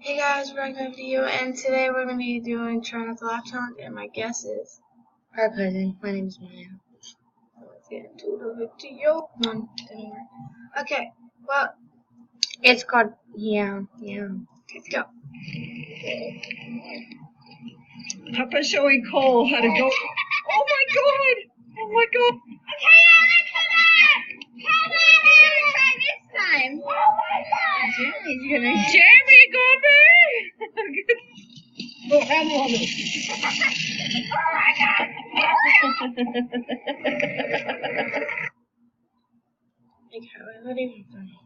Hey guys, we're back with a video, and today we're going to be doing Try Not to Laugh challenge, and my guess is our cousin. My name is Maya. Let's get into the video. Didn't work. Okay, well, it's called Yeah. Let's go. Papa showing Cole how to go. Oh my god! Oh my god! Okay, come on! I'm gonna try this time. Oh my god! Jeremy, go back! Oh, hand on it. Oh my god! Like, how is that even funny?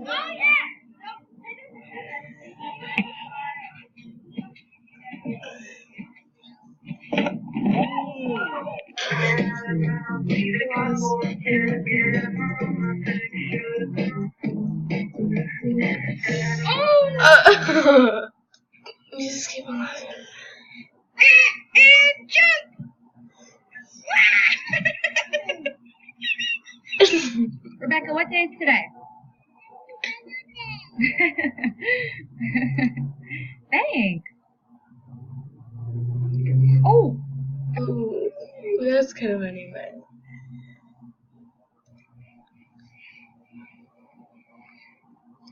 Oh yeah! You just keep on laughing. And jump! Rebecca, what day is today? Thanks. Oh! Ooh, that's kind of funny, but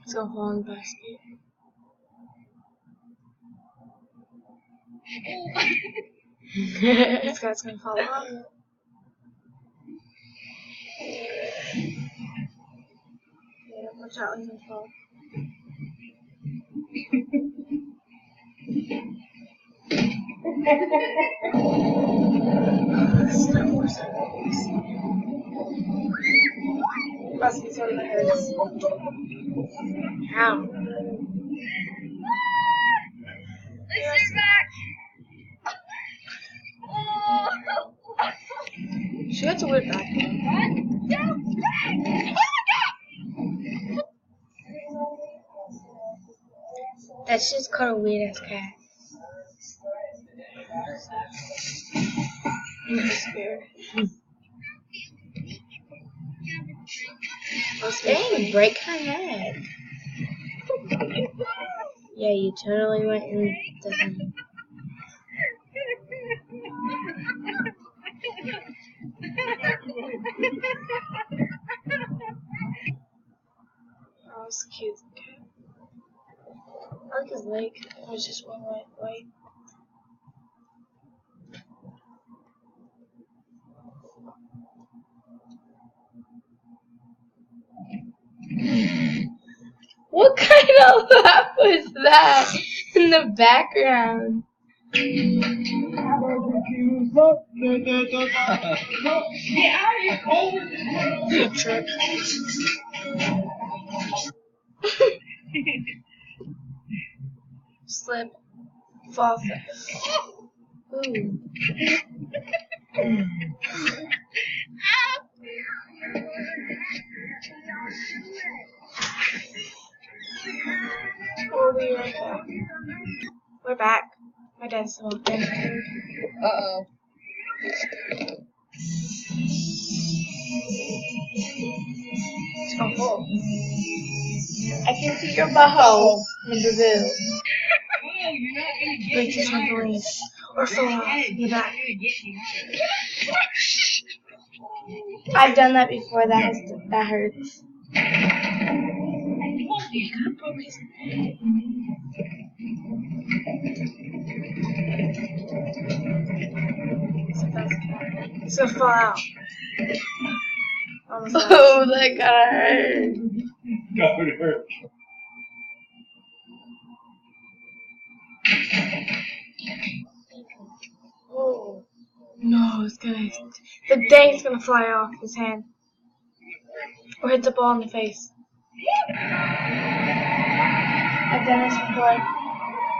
it's gonna fall in the basket. This guy's gonna fall off. Yeah, watch out, he's gonna fall. Star Wars. Must be sort of hurts. Ow. Listen back! Oh! She got a weird back. One, two, three! Oh That's just called a weird ass cat. Spirit. Dang, break her head. Yeah, you totally went into him. Oh, it's cute. I like his leg. It was just one white. What kind of laugh was that in the background? Get out of here, Cole! Trip. Slip. Fall. Ooh. We'll be right back. We're back. My dad's still up there. Uh-oh. It's gonna fall. I can see your butthole in the zoo. Break your trampoline. Or fall off in the back. I've done that before. That hurts. It's gonna fall out. Oh, that got hurt. That would hurt. Oh. No, it's gonna. The dang's gonna fly off his hand. Or hit the ball in the face. I've done this before.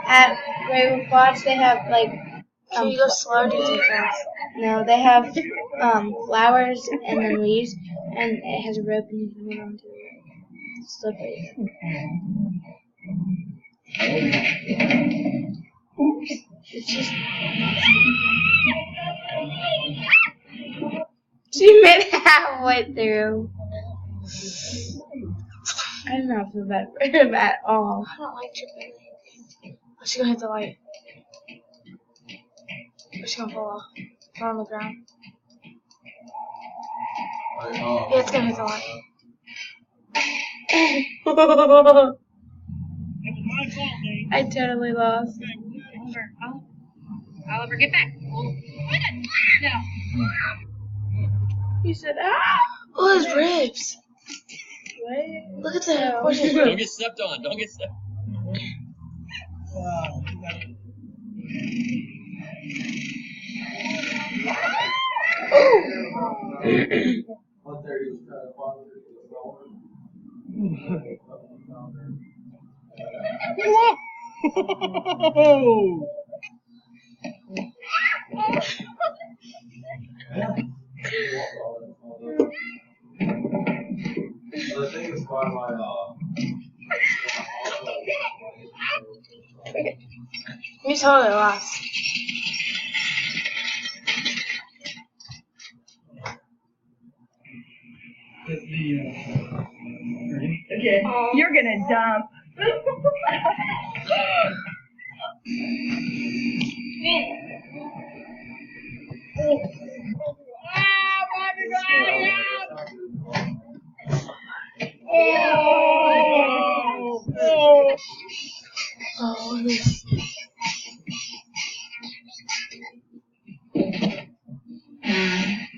At Raven Lodge, they have like Can you go slow or do you take fast? No, they have flowers and then leaves, and it has a rope and you can hold on to it. It's slippery. It's just. She made it halfway through. I do not feel bad for him at all. I don't like tripping. Oh, she's gonna hit the light. Or she's gonna fall off. Fall on the ground. Yeah, it's gonna hit the light. I totally lost. Oliver, get back. No. You said, ah! Oh, his ribs. What? Look at that. Where's his Don't ribs? get stepped on. Don't get stepped. Whoa! You totally lost. Okay, you're gonna dump. Oh, this.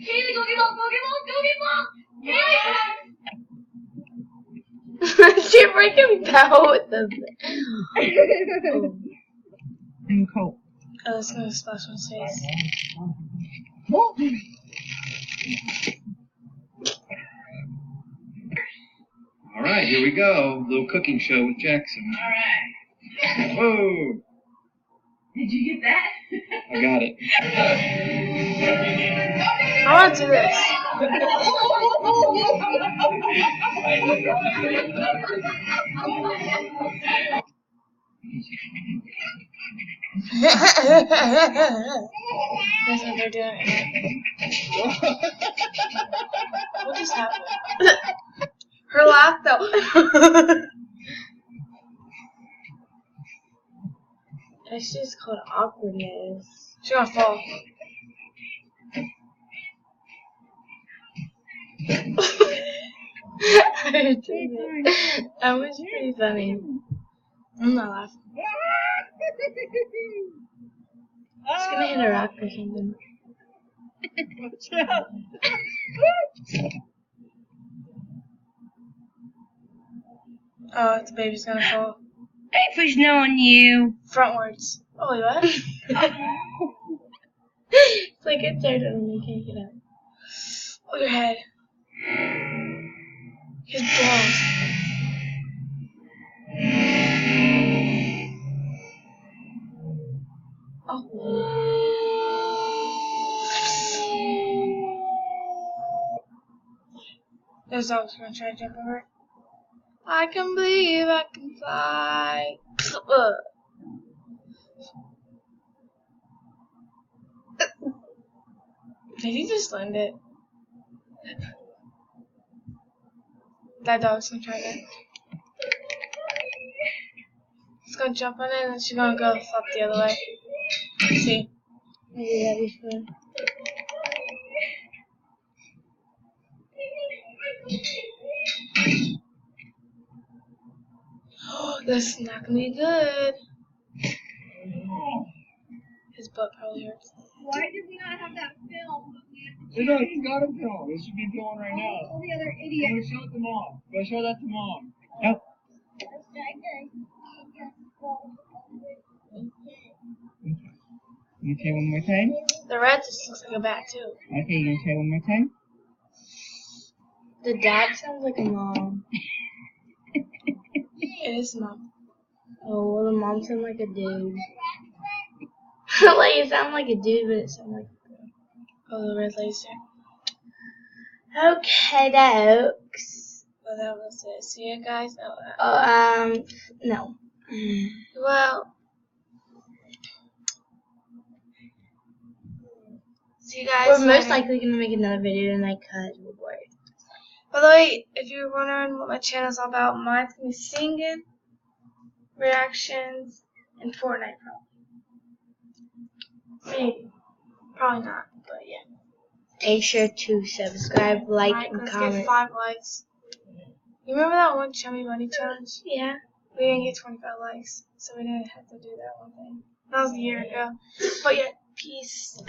Kaylee, go get ball, go get ball, go get ball. Kaylee. She freaking fell with them. And Coke. Oh, it's gonna splash my face. All right, here we go. Little cooking show with Jackson. All right. Whoa! Did you get that? I got it. I wanna do this. That's what they're doing. What just happened? Her laugh though. That's just called awkwardness. She's gonna fall. That was pretty funny. I'm not laughing. She's gonna hit a rock or something. Oh, the baby's gonna fall. Hey, pushing on you. Frontwards. Oh, wait, what? It's like a turtle and you can't get up. Oh, your head. His balls. Those dogs are gonna try to jump over it. I can believe I can fly. Ugh. Did he just land it? That dog's gonna try that. It's gonna jump on it and then she's gonna go flop the other way. See? Maybe that'd be fun. This is not gonna be good. His butt probably hurts. Why did we not have that film? You know, he's got a film. It should be filming right now. All the other Go idiots. show it to mom. Go show that to mom. Yep. You say one more time? The red just looks like a bat too. Okay, you gonna say one more time? The dad sounds like a mom. It is mom. Oh, well, the mom sounds like a dude. Like it sounded like a dude, but it sounded like a girl. Oh, the red laser. Okay, dokes. Well, that was it. See you guys. Oh, No. well, see you guys. We're most later. likely gonna make another video tonight because we're bored. By the way, if you're wondering what my channel's all about, mine's gonna be singing, reactions, and Fortnite probably. Maybe. Probably not, but yeah. Make sure to subscribe, like, and Let's comment. get 5 likes. You remember that one Chummy Bunny challenge? Yeah. We didn't get 25 likes, so we didn't have to do that one thing. That was a year ago. But yeah, peace.